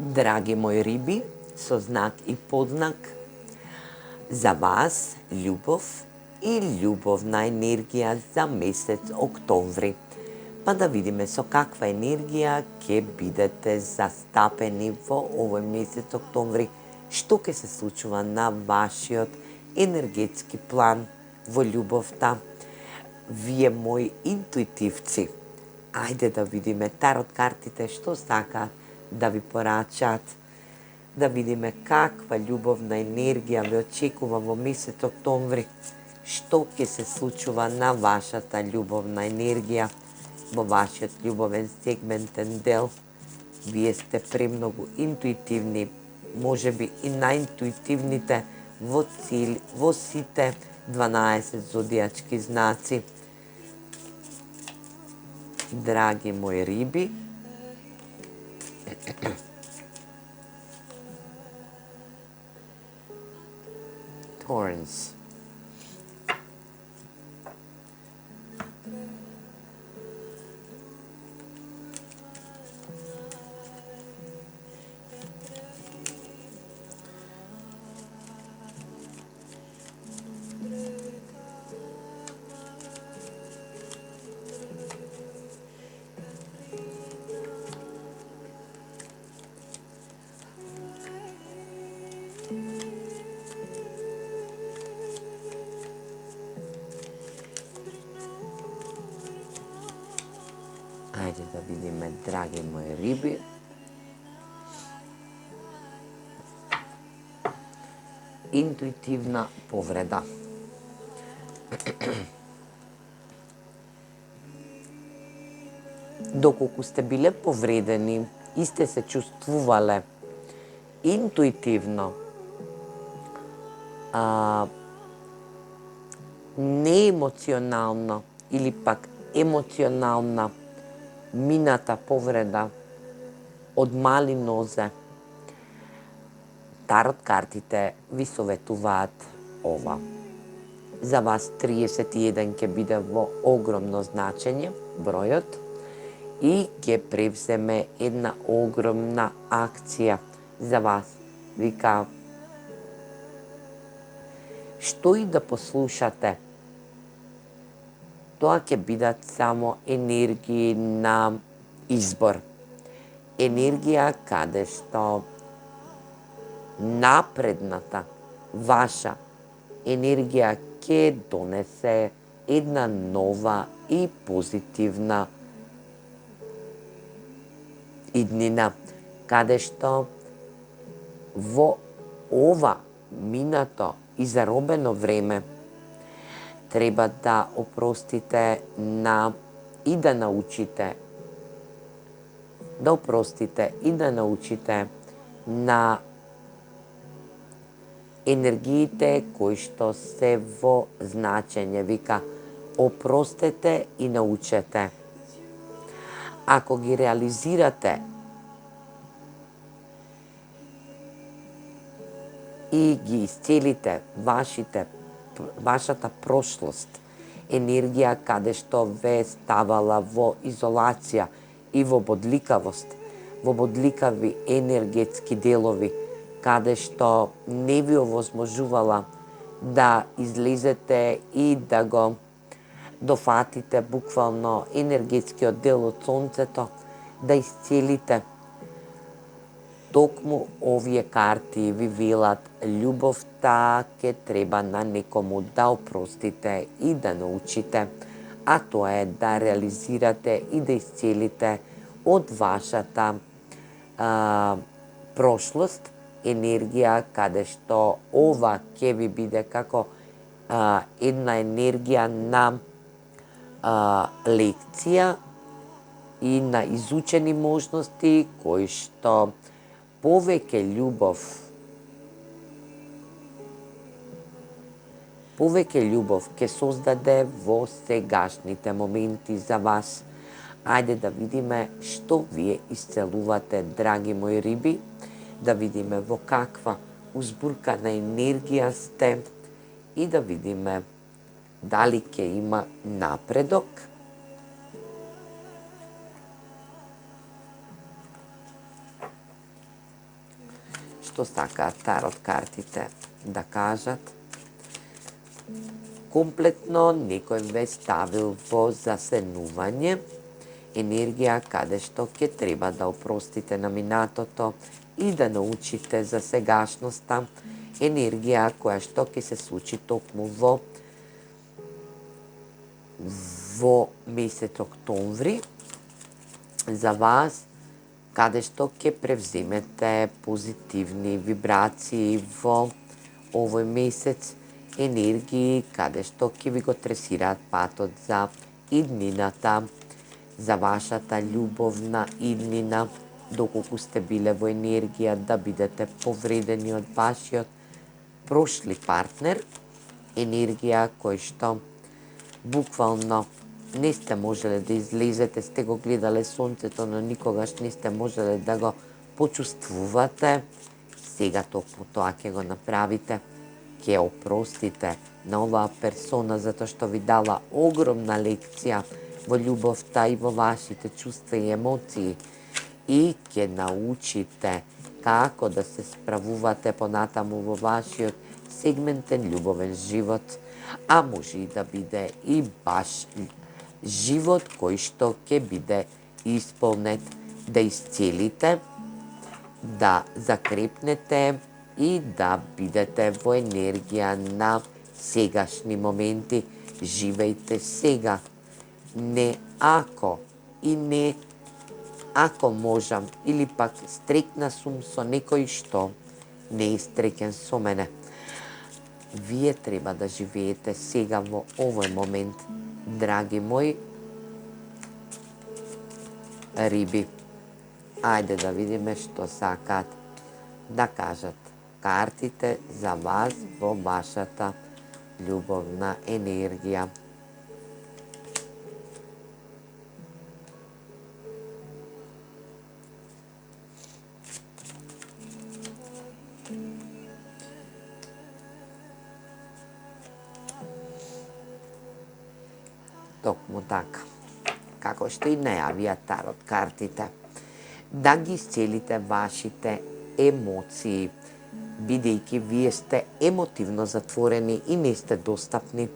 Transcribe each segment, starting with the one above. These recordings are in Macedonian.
Драги мои риби, со знак и подзнак, за вас љубов и љубовна енергија за месец октомври. Па да видиме со каква енергија ќе бидете застапени во овој месец октомври, што ќе се случува на вашиот енергетски план во љубовта. Вие мои интуитивци, ајде да видиме тарот картите што сакаат да ви порачаат, да видиме каква љубовна енергија ве очекува во месец октомври, што ќе се случува на вашата љубовна енергија, во вашиот љубовен сегментен дел. Вие сте премногу интуитивни, можеби и најинтуитивните во сите 12 зодијачки знаци. Драги мои риби, Taurus. Ајде да видиме, драги мои риби. Интуитивна повреда. Доколку сте биле повредени и сте се чувствувале интуитивно, неемоционално или пак емоционална мината повреда од мали нозе, тарот картите ви советуваат ова. За вас 31 ќе биде во огромно значење, бројот, и ќе превземе една огромна акција за вас. Вика, што и да послушате, тоа ќе бидат само енергии на избор. Енергија каде што напредната ваша енергија ќе донесе една нова и позитивна иднина, каде што во ова минато и заробено време треба да опростите и да научите на енергиите кои што се во значење. Вика, опростете и научете. Ако ги реализирате и ги исцелите вашата прошлост, енергија каде што ве ставала во изолација и во бодликавост, во бодликави енергетски делови, каде што не ви овозможувала да излезете и да го дофатите буквално енергетскиот дел од сонцето, да исцелите. Токму овие карти ви велат, љубовта ќе треба на некому да опростите и да научите, а тоа е да реализирате и да исцелите од вашата прошлост, енергија каде што ова ќе ви биде како една енергија на лекција и на изучени можности кои што повеќе љубов ќе создаде во сегашните моменти за вас. Ајде да видиме што вие исцелувате, драги мои риби, да видиме во каква узбуркана енергија сте и да видиме дали ќе има напредок. што сакаат тарот картите да кажат. Комплетно некој ве ставил во засенување, енергија каде што ќе треба да опростите на минатото и да научите за сегашноста, енергија која што ќе се случи токму во месец октомври за вас, каде што ќе превземете позитивни вибрации во овој месец, енергии каде што ќе ви го тресираат патот за иднината, за вашата љубовна иднина, доколку сте биле во енергија да бидете повредени од вашиот прошли партнер, енергија кој што буквално не сте можеле да излезете, сте го гледале сонцето, но никогаш не сте можеле да го почувствувате. Сега токму тоа ќе го направите, ќе опростите на оваа персона затоа што ви дала огромна лекција во љубовта и во вашите чувства и емоции и ќе научите како да се справувате понатаму во вашиот сегментен љубовен живот, а може и да биде и баш живот кој што ќе биде исполнет, да исцелите, да закрепнете и да бидете во енергија на сегашни моменти. Живејте сега, не ако и не ако можам, или пак стрекна сум со некој што не е стреќен со мене. Вие треба да живеете сега во овој момент, драги мои риби. Ајде да видиме што сакаат да кажат картите за вас во вашата љубовна енергија. Токму така, како што и најавија тарот картите, да ги исцелите вашите емоции, бидејќи вие сте емотивно затворени и не сте достапни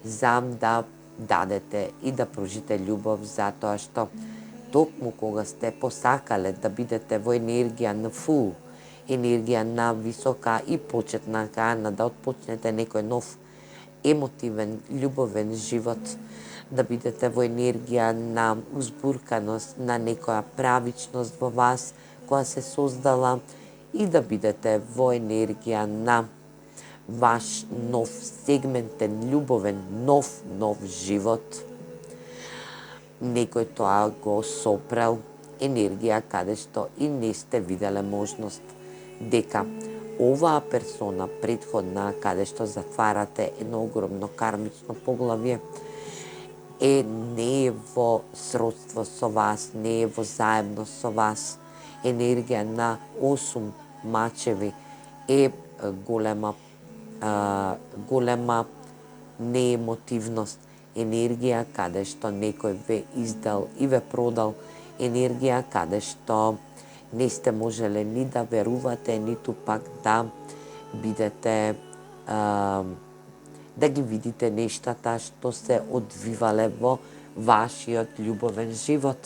за да дадете и да пружите љубов, затоа што токму кога сте посакале да бидете во енергија на фул, енергија на висока и почетна кана, да отпочнете некој нов емотивен, љубовен живот, да бидете во енергија на узбурканост, на некоја правичност во вас која се создала и да бидете во енергија на ваш нов сегментен, љубовен, нов живот. Некој тоа го сопрел, енергија каде што и не сте виделе можност дека оваа персона претходна, каде што затварате едно огромно кармично поглавје, не е во сродство со вас, не е во заедност со вас. Енергија на 8 мачеви е голема неемотивност, енергија каде што некој ве издал и ве продал, енергија каде што не сте можеле ни да верувате, ниту пак да бидете да ги видите нештата што се одвивале во вашиот љубовен живот.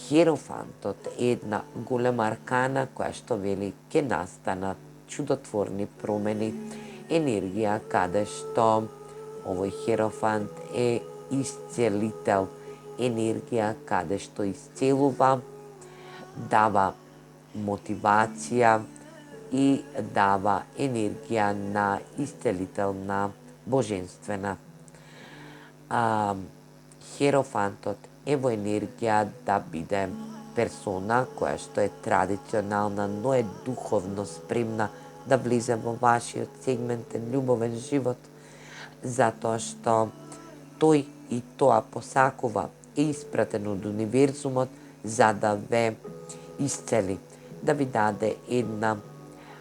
Херофантот е една голема аркана која што вели ќе настанат чудотворни промени, енергија каде што овој херофант е исцелител, енергија каде што исцелува, дава мотивација и дава енергија на исцелителна, божествена. Херофантот е во енергија да биде персона која што е традиционална, но е духовно спремна да влезе во вашиот сегментен љубовен живот, затоа што тој и тоа посакува, е испратен од универзумот за да ве исцели, да ви даде една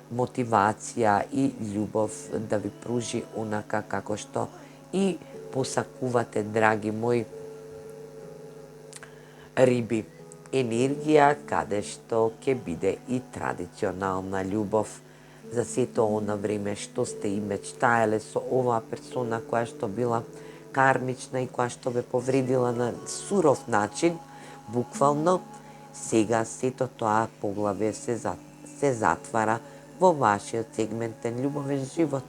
мотивација и љубов, да ви пружи онака како што и посакувате, драги мои риби. енергија каде што ќе биде и традиционална љубов за сето она време што сте и мечтаеле со оваа персона која што била кармична и која што ве повредила на суров начин, буквално, сега сето тоа поглавје се затвара во вашиот сегментен љубовен живот.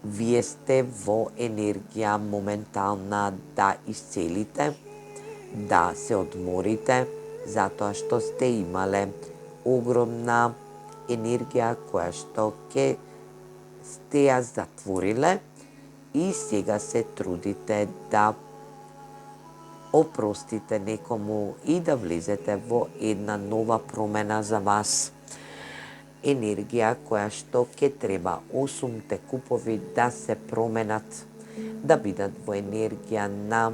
Вие сте во енергија моментална да исцелите, да се одморите, затоа што сте имале огромна енергија која што ќе сте ја затвориле и сега се трудите да опростите некому и да влезете во една нова промена за вас. Енергија која што ќе треба 8 купови да се променат, да бидат во енергија на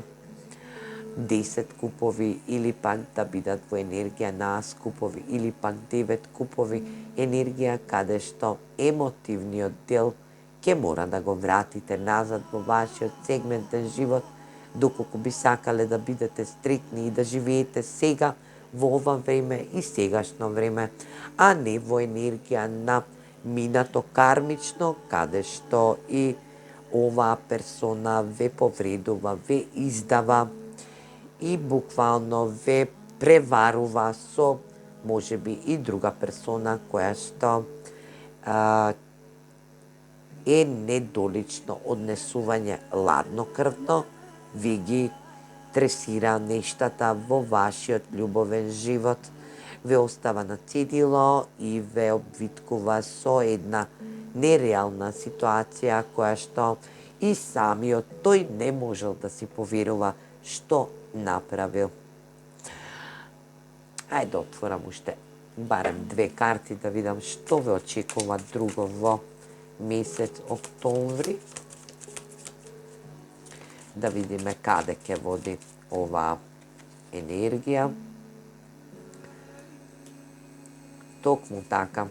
10 купови или пак да бидат во енергија на ас купови или пак 9 купови, енергија каде што емотивниот дел ќе мора да го вратите назад во вашиот сегментен живот, доколку би сакале да бидете стритни и да живеете сега во ова време и сегашно време, а не во енергија на минато кармично, каде што и оваа персона ве повредува, ве издава и буквално ве преварува со можеби и друга персона која што е недолично однесување ладнокрвно, ви ги тресира нештата во вашиот љубовен живот, ве остава на цедило и ве обвиткува со една нереална ситуација која што и самиот тој не можел да си поверува што направил. Ајде да отворам уште барем 2 карти да видам што ве очекува друго во месец октомври. Да видиме каде ќе води оваа енергија. Токму така.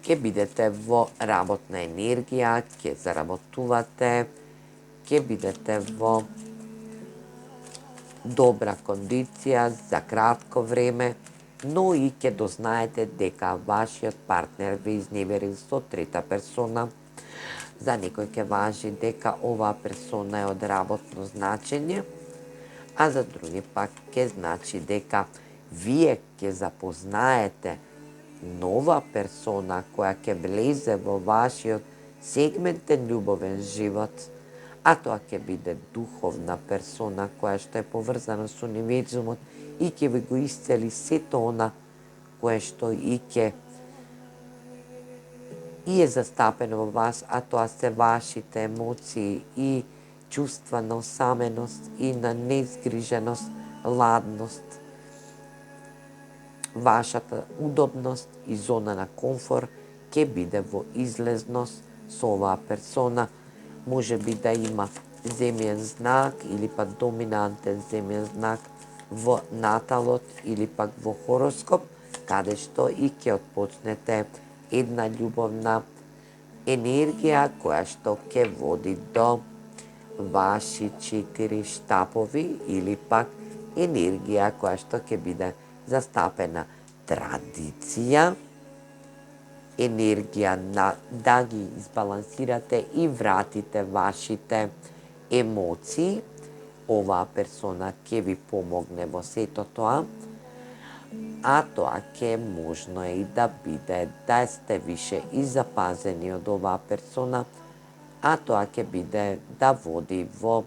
Ќе бидете во работна енергија, ќе заработувате, ќе бидете во добра кондиција за кратко време, но и ќе дознаете дека вашиот партнер ве изневерил со трета персона. За некој ќе важи дека оваа персона е од работно значење, а за други пак ќе значи дека вие ќе запознаете нова персона која ќе влезе во вашиот сегментен љубовен живот, а тоа ќе биде духовна персона која што е поврзана со универзумот и ќе ви го исцели сето она кое што и е застапено во вас, а тоа се вашите емоции и чувства на осаменост и на неизгриженост, ладност, вашата удобност и зона на комфор ќе биде во излезност со оваа персона. Може би да има земјен знак или пак доминантен земјен знак во наталот или пак во хороскоп, каде што и ќе отпочнете една љубовна енергија која што ќе води до ваши 4 штапови или пак енергија која што ќе биде застапена традиција, енергија на да ги избалансирате и вратите вашите емоции. Оваа персона ќе ви помогне во сето тоа, а тоа ќе можно и да биде да сте више и запазени од оваа персона, а тоа ќе биде да води во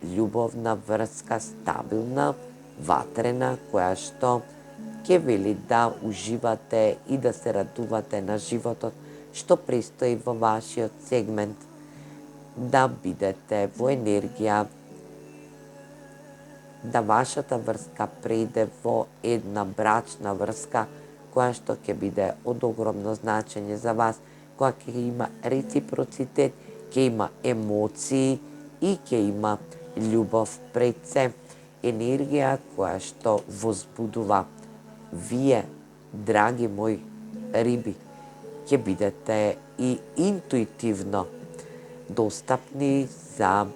љубовна врска стабилна, ватрена, која што ќе вели да уживате и да се радувате на животот што престои во вашиот сегмент, да бидете во енергија да вашата врска преде во една брачна врска која што ќе биде од огромно значење за вас, која ќе има реципроцитет, ќе има емоции и ќе има љубов пред се. Енергија која што возбудува. Вие, драги мои риби, ќе бидете и интуитивно достапни за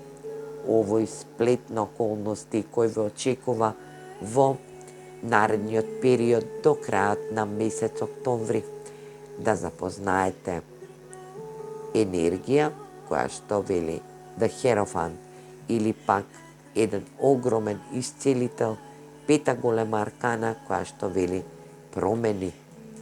овој сплет на околности кој ве очекува во наредниот период до крајот на месец октомври, да запознаете енергија која што вели The Hierophant или пак еден огромен исцелител, пета голема аркана која што вели промени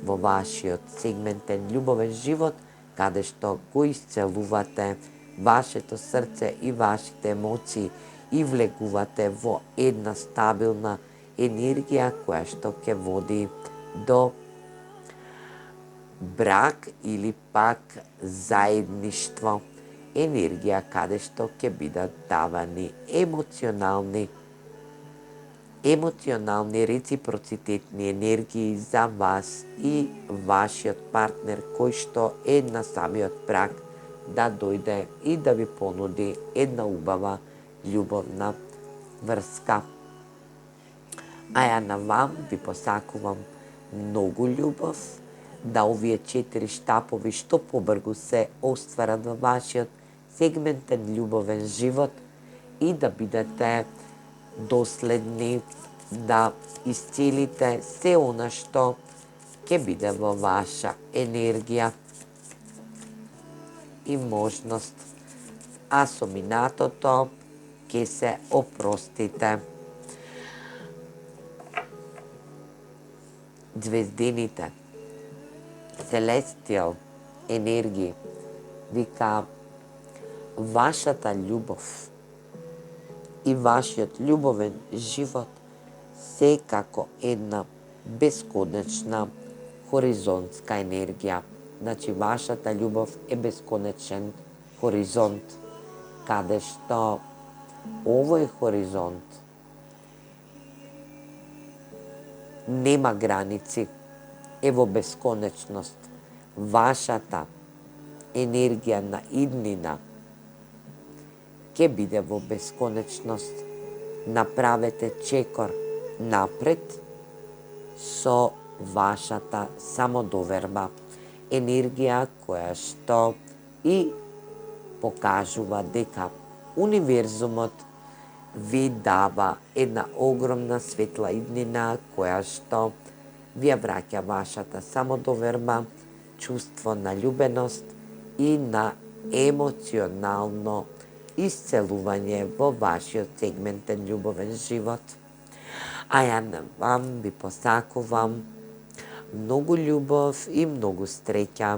во вашиот сегментен љубовен живот, каде што го исцелувате вашето срце и вашите емоции и влегувате во една стабилна енергија која што ќе води до брак или пак заедништво, енергија каде што ќе бидат давани емоционални реципроцитетни енергии за вас и вашиот партнер кој што е на самиот брак да дојде и да ви понуди една убава љубовна врска. А ја на вам ви посакувам многу љубов, да овие 4 штапови што побргу се остварат во вашиот сегментен љубовен живот и да бидете доследни, да исцелите се она што ќе биде во ваша енергија и можност, а со минатото ќе се опростите. Звездените Celestial енергии вика вашата љубов и вашиот љубовен живот се како една бесконечна хоризонтска енергија. Значи, вашата љубов е бесконечен хоризонт, каде што овој хоризонт нема граници, е во бесконечност. Вашата енергија на иднина ќе биде во бесконечност. Направете чекор напред со вашата самодоверба, енергија која што и покажува дека универзумот ви дава една огромна светла иднина која што ви ја враќа вашата самодоверба, чувство на љубеност и на емоционално исцелување во вашиот сегментен љубовен живот. А ја на вам ви посакувам многу љубов и многу среќа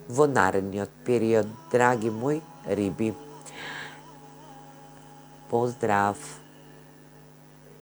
во наредниот период, драги мои риби. Поздрав!